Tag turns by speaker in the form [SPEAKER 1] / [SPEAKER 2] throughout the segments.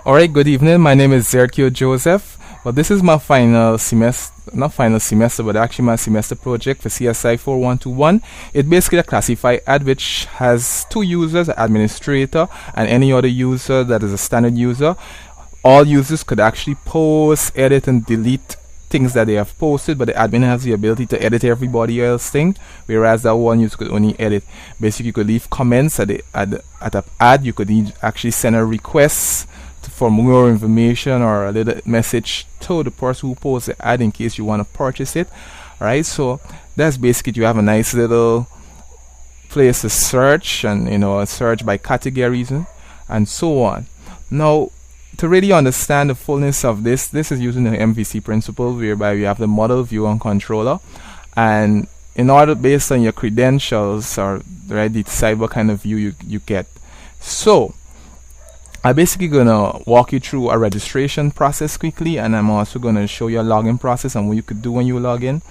[SPEAKER 1] Alright, good evening. My name is Zerkio Joseph. Well, this is my final semester, not final semester, but actually my semester project for CSI4121. It's basically a classified ad which has two users, an administrator and any other user that is a standard user. All users could actually post, edit, and delete things that they have posted, but the admin has the ability to edit everybody else's thing, whereas that one user could only edit. Basically, you could leave comments at an ad. You could actually send a request for more information or a little message to the person who posts the ad in case you want to purchase it. Alright, so that's basically, you have a nice little place to search, and search by categories and so on. Now, to really understand the fullness of this is using the MVC principle, whereby we have the model, view, and controller, and in order, based on your credentials, or right, decide what kind of view you get. So I'm basically gonna walk you through a registration process quickly, and I'm also gonna show you a login process and what you could do when you log in.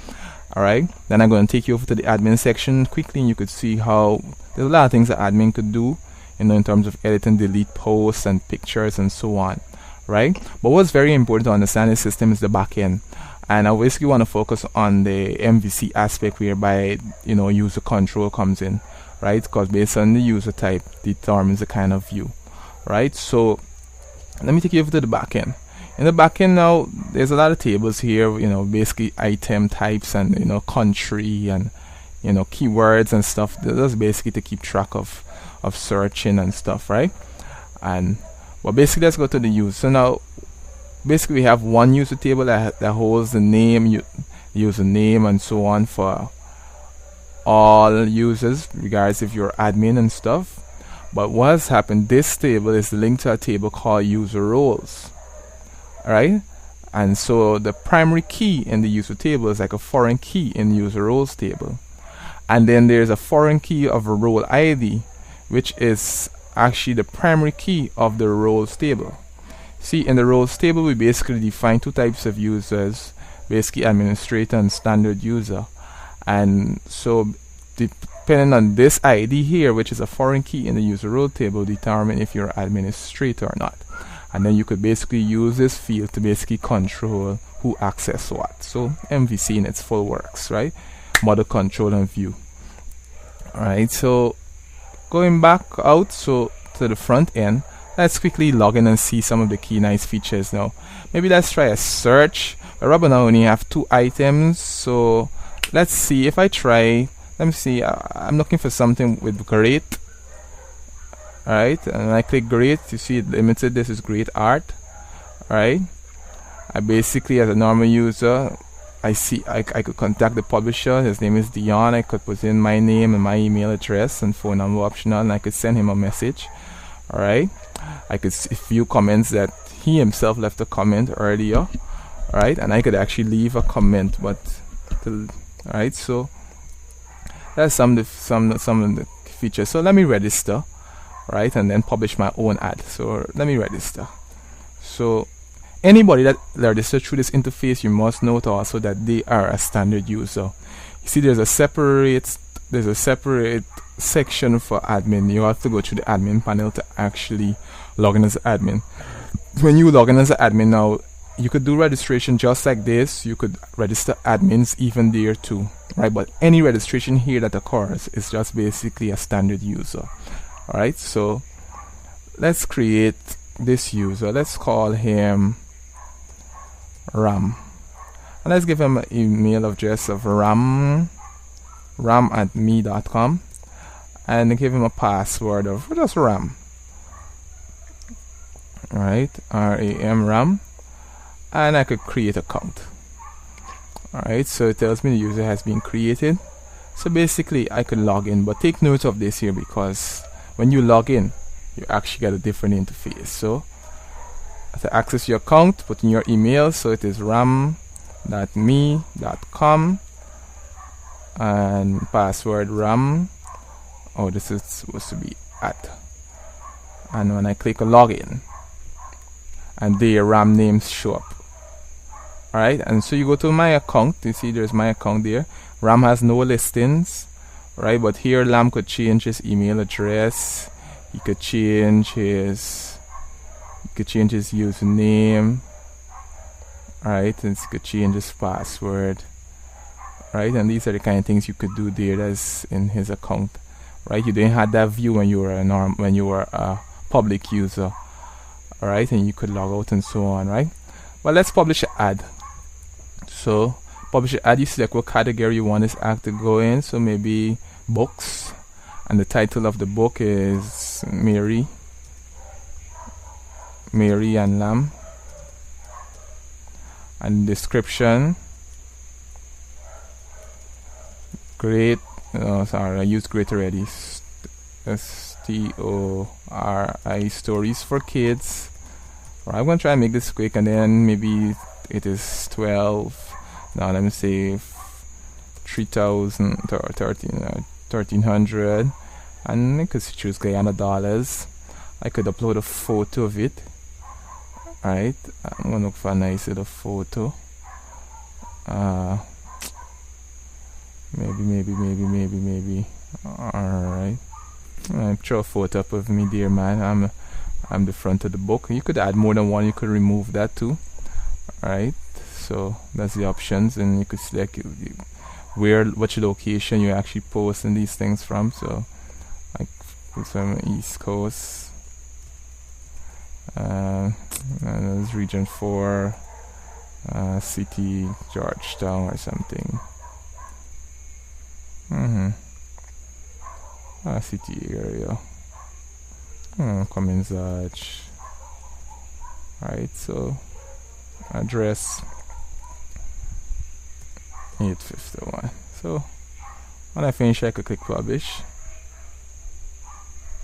[SPEAKER 1] Alright, then I'm gonna take you over to the admin section quickly, and you could see how there's a lot of things that admin could do, in terms of edit and delete posts and pictures and so on, right? But what's very important to understand this system is the back end, and I basically want to focus on the MVC aspect, whereby user control comes in, right? Because based on the user type determines the kind of view, right? So let me take you over to the back end. In the back end now, there's a lot of tables here, basically item types and country and keywords and stuff. That's basically to keep track of searching and stuff, right? But basically, let's go to the user. So now basically we have one user table that holds the name, username, and so on for all users, regardless if you're admin and stuff. But what's happened, this table is linked to a table called user roles, right? And so the primary key in the user table is like a foreign key in the user roles table, and then there's a foreign key of a role ID, which is actually the primary key of the roles table. See, in the roles table, we basically define two types of users, basically administrator and standard user. And so depending on this ID here, which is a foreign key in the user role table, determine if you're administrator or not. And then you could basically use this field to basically control who access what. So MVC in its full works, right? Model, control, and view. Alright, so going back out to the front end, let's quickly log in and see some of the key nice features now. Maybe let's try a search. Right now only have two items, so let's see if I try. Let me see. I'm looking for something with great. Alright, and I click great. You see it limited. This is great art. Alright, I basically, as a normal user, I could contact the publisher. His name is Dion. I could put in my name and my email address and phone number optional, and I could send him a message. Alright, I could view comments that he himself left a comment earlier. Alright, and I could actually leave a comment, alright, so that's some of the features. So let me register, right, and then publish my own ad. So let me register. So anybody that registers through this interface, you must note also that they are a standard user. You see, there's a separate section for admin. You have to go through the admin panel to actually log in as an admin. When you log in as an admin now, you could do registration just like this. You could register admins even there too, right? But any registration here that occurs is just basically a standard user. Alright, so let's create this user. Let's call him Ram, and let's give him an email address of ram@me.com, and give him a password of just Ram. Alright, RAM, and I could create an account. Alright, so it tells me the user has been created. So basically I could log in, but take note of this here, because when you log in, you actually get a different interface. So to access your account, put in your email. So it is ram.me.com, and password ram. Oh, this is supposed to be at. And when I click on login, and the RAM names show up. Alright, and so you go to my account. You see there's my account there. Ram has no listings, right? But here Lam could change his email address. He could change his could change his username, right, and he could change his password, right, and these are the kind of things you could do there that's in his account, right. You didn't have that view when you were a public user, all right, and you could log out and so on, right. Well, let's publish an ad. So publish an ad, you select what category you want this ad to go in. So maybe books, and the title of the book is Mary and Lamb, and description, great, sorry, I used great already, STORI, stories for kids. I'm going to try and make this quick, and then maybe it is 12, now let me say 3,000 or 1,300, and I could choose Guyana dollars. I could upload a photo of it, right. I'm going to look for a nice little photo, maybe, alright. I throw a photo up of me there, man. I'm the front of the book. You could add more than one, you could remove that too, alright. So that's the options, and you could select which location you actually posting these things from. So like from East Coast, and there's region 4, city Georgetown or something. City area. Cummins Arch. Right, so address 851. So when I finish, I could click publish.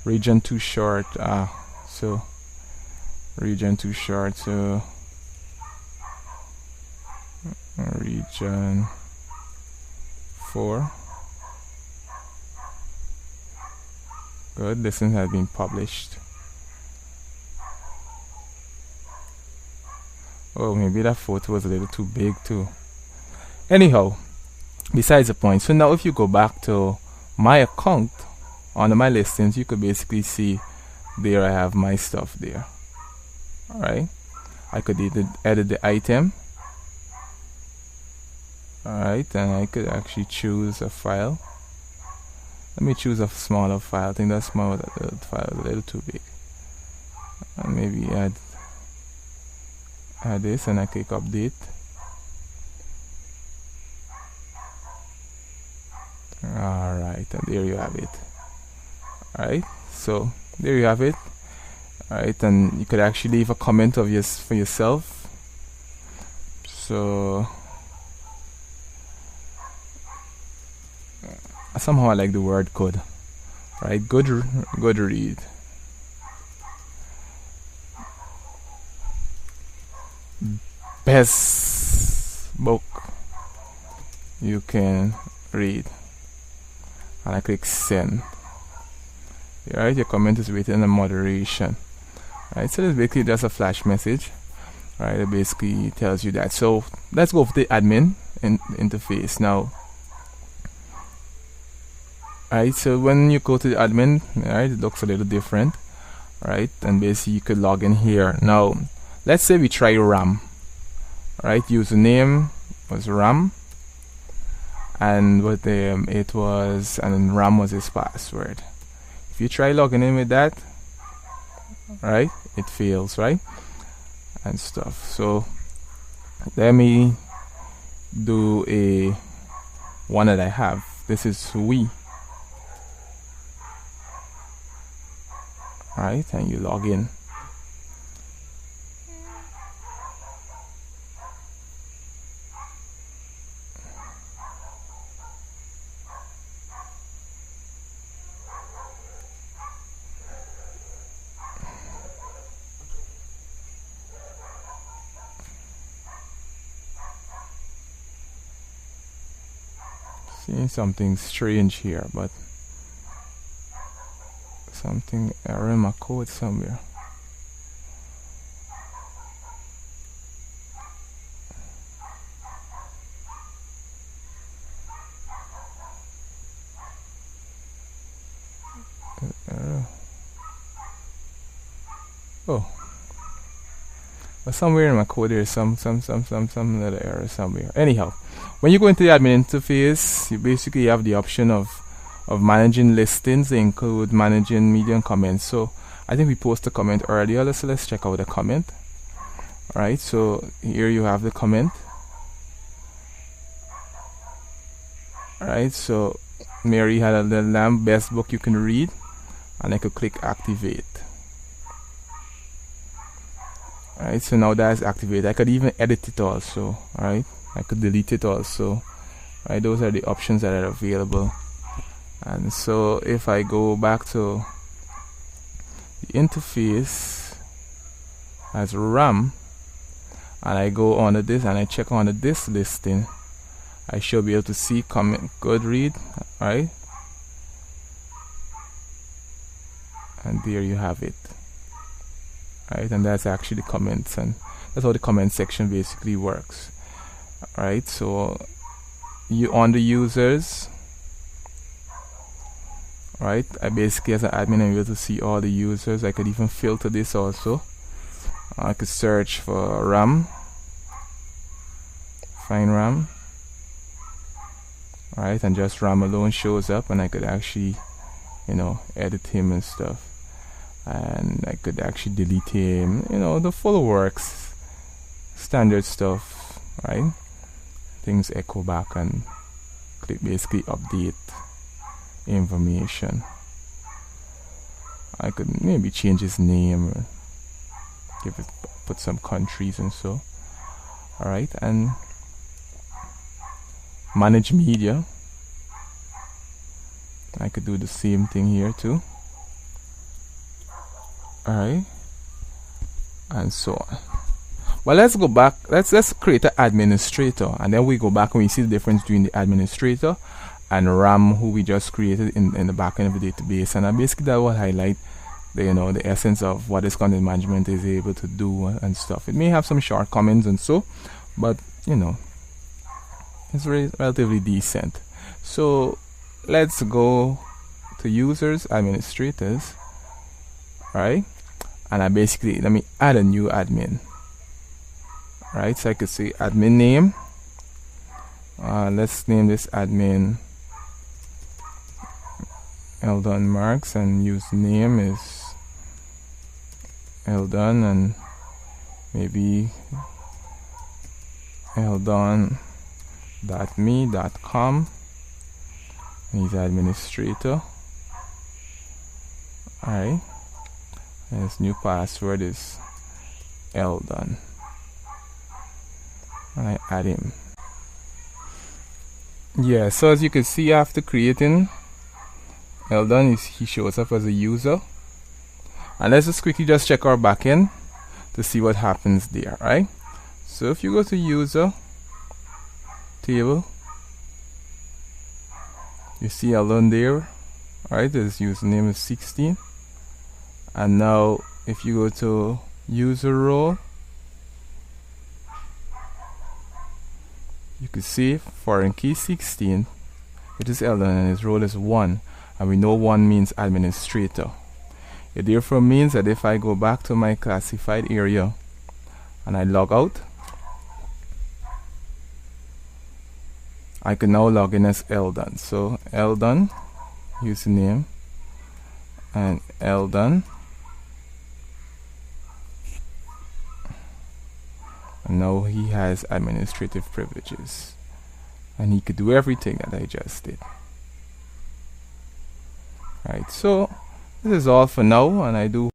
[SPEAKER 1] Region too short. So region too short. So region 4. Good. This one has been published. Oh, maybe that photo was a little too big too. Anyhow, besides the point. So now if you go back to my account, under my listings, you could basically see there I have my stuff there. Alright. I could edit the item. Alright, and I could actually choose a file. Let me choose a smaller file. I think that smaller file is a little too big. And maybe add this, and I click update. Alright, and there you have it. Alright, so there you have it. Alright, and you could actually leave a comment of for yourself. So somehow I like the word good. Right, good read. Best book you can read. And I click send. Alright, your comment is waiting on moderation. Alright, so it's basically just a flash message. Alright, it basically tells you that. So let's go for the admin interface now. Alright, so when you go to the admin, alright, it looks a little different. Alright, and basically you could log in here. Now, let's say we try RAM. Alright, username was RAM, and with it was, and then RAM was his password. If you try logging in with that, right, it fails, right, and stuff. So let me do a one that I have. This is we. Right, and you log in. Seeing something strange here, but something error in my code somewhere. Error. Oh, But somewhere in my code there's some little error somewhere. Anyhow, when you go into the admin interface, you basically have the option of managing listings. They include managing media and comments. So I think we posted a comment earlier. Let's check out the comment. Alright, so here you have the comment. Alright, so Mary had a little lamb, best book you can read, and I could click activate. Alright, so now that's activated. I could even edit it also. Alright, I could delete it also. Right, those are the options that are available. And so if I go back to the interface as RAM, and I go on this and I check on this listing, I should be able to see comment good read. Alright, and there you have it. Right, and that's actually the comments, and that's how the comment section basically works. Alright, so you on the users, right, I basically as an admin I'm able to see all the users. I could even filter this also. I could search for RAM, find RAM, right, and just RAM alone shows up, and I could actually, you know, edit him and stuff, and I could actually delete him, you know, the full works, standard stuff, right? Things echo back and click basically update information. I could maybe change his name, or give it, put some countries and so. Alright, and manage media. I could do the same thing here too. Alright, and so on. Well, let's go back. Let's create an administrator, and then we go back and we see the difference between the administrator and RAM, who we just created in the back end of the database. And basically that will highlight the, you know, the essence of what this content management is able to do and stuff. It may have some shortcomings and so, but you know, it's relatively decent. So let's go to users, administrators, right? And I basically, let me add a new admin. Right, so I could say admin name. Let's name this admin Eldon Marks, and username is Eldon, and maybe eldon.me.com. He's administrator. Alright, and his new password is Eldon. And I add him. Yeah, so as you can see, after creating Eldon, he shows up as a user. And let's just quickly just check our backend to see what happens there, right? So if you go to user table, you see Eldon there, right? His username is 16. And now if you go to user role, you can see foreign key 16, which is Eldon, and his role is 1, and we know 1 means administrator. It therefore means that if I go back to my classified area and I log out, I can now log in as Eldon. So Eldon username and Eldon, and now he has administrative privileges, and he could do everything that I just did. Right, so this is all for now, and I do